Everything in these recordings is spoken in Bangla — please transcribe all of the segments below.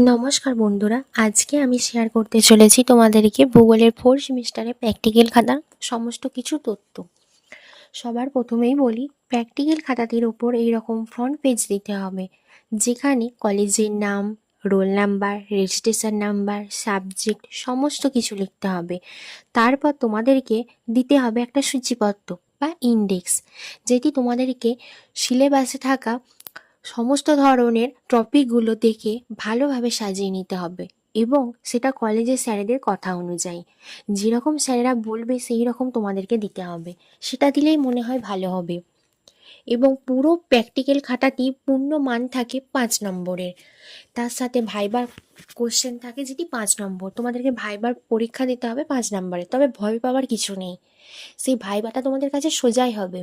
নমস্কার বন্ধুরা, আজকে আমি শেয়ার করতে চলেছি তোমাদেরকে ভূগোলের 4th সেমিস্টারে প্র্যাকটিক্যাল খাতার সমস্ত কিছু তথ্য। সবার প্রথমেই বলি, প্র্যাকটিক্যাল খাতাটির ওপর এইরকম ফ্রন্ট পেজ দিতে হবে, যেখানে কলেজের নাম, roll number, registration number, subject সমস্ত কিছু লিখতে হবে। তারপর তোমাদেরকে দিতে হবে একটা সূচিপত্র বা ইন্ডেক্স, যেটি তোমাদেরকে সিলেবাসে থাকা সমস্ত ধরনের টপিকগুলো দেখে ভালোভাবে সাজিয়ে নিতে হবে, এবং সেটা কলেজের স্যারেদের কথা অনুযায়ী যেরকম স্যারেরা বলবে সেই রকম তোমাদেরকে দিতে হবে। সেটা দিলেই মনে হয় ভালো হবে। এবং পুরো প্র্যাকটিক্যাল খাতাটি পূর্ণ মান থাকে 5 নম্বরের। তার সাথে ভাইবার কোশ্চেন থাকে, যেটি 5 নম্বর। তোমাদেরকে ভাইবার পরীক্ষা দিতে হবে 5 নম্বরে, তবে ভয় পাওয়ার কিছু নেই, সেই ভাইবাটা তোমাদের কাছে সোজাই হবে।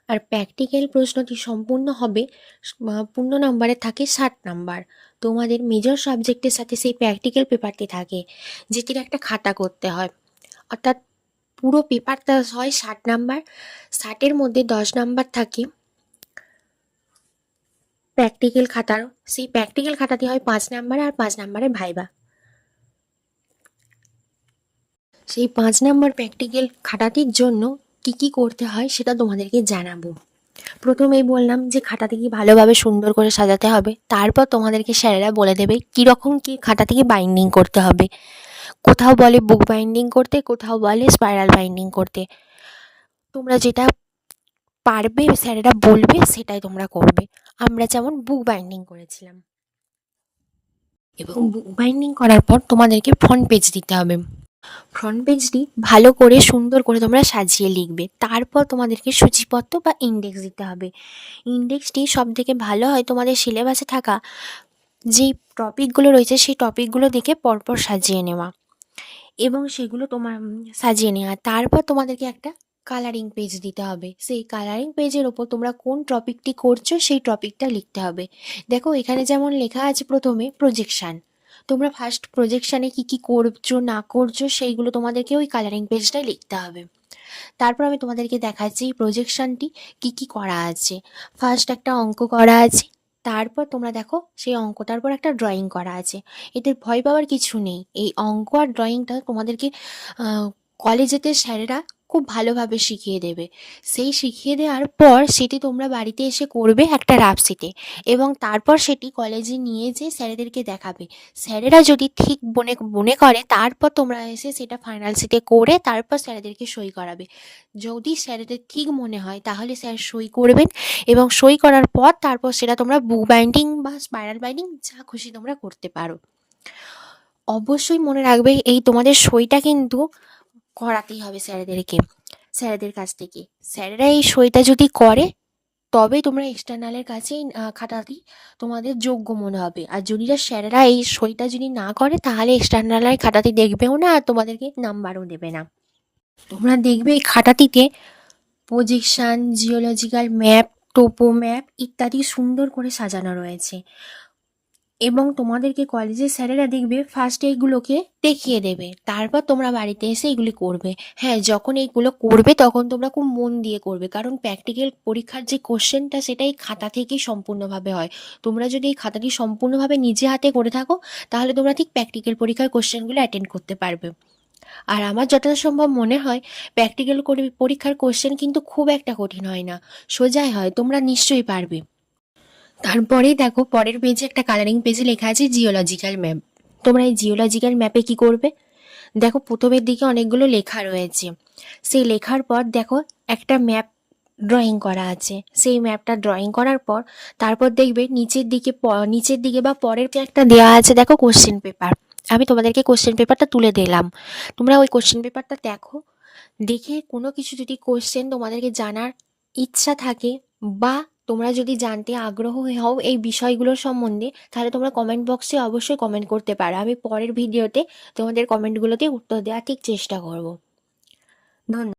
আর প্র্যাকটিক্যাল প্রশ্নটি সম্পূর্ণ হবে 15 নম্বরে, থাকে 60 নম্বর। তোমাদের মেজর সাবজেক্টের সাথে সেই প্র্যাকটিক্যাল পেপারটি থাকে, যেটির একটা খাতা করতে হয়। অর্থাৎ পুরো পেপারটা হয় 60 নম্বর। 60-এর মধ্যে 10 নম্বর থাকে প্র্যাকটিক্যাল খাতার। সেই প্র্যাকটিক্যাল খাতাটি হয় 5 নম্বরে, আর 5 নম্বরে ভাইবা। সেই 5 নম্বর প্র্যাকটিক্যাল খাতাটির জন্য কি করতে হয় সেটা তোমাদেরকে জানাবো। প্রথমেই বললাম যে খাতাটিকে ভালোভাবে সুন্দর করে সাজাতে হবে। তারপর তোমাদেরকে স্যারেরা বলে দেবে কীরকম কী খাতাটিকে বাইন্ডিং করতে হবে। কোথাও বলে বুক বাইন্ডিং করতে, কোথাও বলে স্পাইরাল বাইন্ডিং করতে। তোমরা যেটা পারবে, স্যারেরা বলবে সেটাই তোমরা করবে। আমরা যেমন বুক বাইন্ডিং করেছিলাম। এবং বুক বাইন্ডিং করার পর তোমাদেরকে ফ্রন্ট পেজ দিতে হবে। ফ্রন্ট পেজটি ভালো করে সুন্দর করে তোমরা সাজিয়ে লিখবে। তারপর তোমাদেরকে সূচিপত্র বা ইন্ডেক্স দিতে হবে। ইন্ডেক্সটি সবথেকে ভালো হয় তোমাদের সিলেবাসে থাকা যেই টপিকগুলো রয়েছে সেই টপিকগুলো দেখে পরপর সাজিয়ে নেওয়া, এবং সেগুলো তোমার সাজিয়ে নেওয়া। তারপর তোমাদেরকে একটা কালারিং পেজ দিতে হবে। সেই কালারিং পেজের ওপর তোমরা কোন টপিকটি করছো সেই টপিকটা লিখতে হবে। দেখো এখানে যেমন লেখা আছে প্রথমে প্রজেকশান। তোমরা ফার্স্ট প্রজেকশানে কী করছো না করছো সেইগুলো তোমাদেরকে ওই কালারিং পেজটায় লিখতে হবে। তারপর আমি তোমাদেরকে দেখাচ্ছি প্রজেকশানটি কী করা আছে। ফার্স্ট একটা অঙ্ক করা আছে, তারপর তোমরা দেখো সেই অঙ্কটার পর একটা ড্রয়িং করা আছে। এতে ভয় পাওয়ার কিছু নেই। এই অঙ্ক আর ড্রয়িংটা তোমাদেরকে কলেজেতে স্যারেরা খুব ভালোভাবে শিখিয়ে দেবে। সেই শিখিয়ে দেওয়ার পর সেটি তোমরা বাড়িতে এসে করবে একটা রাফ শিটে, এবং তারপর সেটি কলেজে নিয়ে যেয়ে স্যারেদেরকে দেখাবে। স্যারেরা যদি ঠিক মনে করে তারপর তোমরা এসে সেটা ফাইনাল শিটে করে তারপর স্যারেদেরকে সই করাবে। যদি স্যারেদের ঠিক মনে হয় তাহলে স্যার সই করবেন, এবং সই করার পর তারপর সেটা তোমরা বুক বাইন্ডিং বা স্পাইরাল বাইন্ডিং যা খুশি তোমরা করতে পারো। অবশ্যই মনে রাখবে এই তোমাদের সইটা কিন্তু করাতেই হবে স্যারেদের কাছ থেকে। স্যারেরা এই সইটা যদি করে তবেই তোমরা এক্সটার্নালের কাছে খাতাটি তোমাদের যোগ্য মনে হবে। আর যদি স্যারেরা এই সইটা যদি না করে তাহলে এক্সটার্নালের খাতাটি দেখবেও না, আর তোমাদেরকে নাম্বারও দেবে না। তোমরা দেখবে এই খাতাটিতে projection, geological map, topo map ইত্যাদি সুন্দর করে সাজানো রয়েছে। এবং তোমাদেরকে কলেজের স্যারেরা দেখবে ফার্স্ট এইগুলোকে দেখিয়ে দেবে, তারপর তোমরা বাড়িতে এসে এগুলি করবে। হ্যাঁ, যখন এইগুলো করবে তখন তোমরা খুব মন দিয়ে করবে, কারণ প্র্যাকটিক্যাল পরীক্ষার যে কোশ্চেনটা সেটা এই খাতা থেকেই সম্পূর্ণভাবে হয়। তোমরা যদি এই খাতাটি সম্পূর্ণভাবে নিজে হাতে করে থাকো তাহলে তোমরা ঠিক প্র্যাকটিক্যাল পরীক্ষার কোশ্চেনগুলো অ্যাটেন্ড করতে পারবে। আর আমার যতটা সম্ভব মনে হয় প্র্যাকটিক্যাল পরীক্ষার কোশ্চেন কিন্তু খুব একটা কঠিন হয় না, সোজাই হয়, তোমরা নিশ্চয়ই পারবে। তারপরেই দেখো পরের পেজে একটা কালারিং পেজে লেখা আছে জিওলজিক্যাল ম্যাপ। তোমরা এই জিওলজিক্যাল ম্যাপে কি করবে? দেখো প্রথমের দিকে অনেকগুলো লেখা রয়েছে। সেই লেখার পর দেখো একটা ম্যাপ ড্রয়িং করা আছে। সেই ম্যাপটা ড্রয়িং করার পর তারপর দেখবে নিচের দিকে বা পরের একটা দেওয়া আছে দেখো কোশ্চেন পেপার। আমি তোমাদেরকে কোশ্চেন পেপারটা তুলে দিলাম, তোমরা ওই কোশ্চেন পেপারটা দেখো। দেখে কোনো কিছু যদি কোশ্চেন তোমাদেরকে জানার ইচ্ছা থাকে, বা তোমরা যদি জানতে আগ্রহ হও এই বিষয়গুলোর সম্বন্ধে, তাহলে তোমরা কমেন্ট বক্সে অবশ্যই কমেন্ট করতে পারো। আমি পরের ভিডিওতে তোমাদের কমেন্টগুলোতে উত্তর দেওয়ার ঠিক চেষ্টা করব। ধন্যবাদ।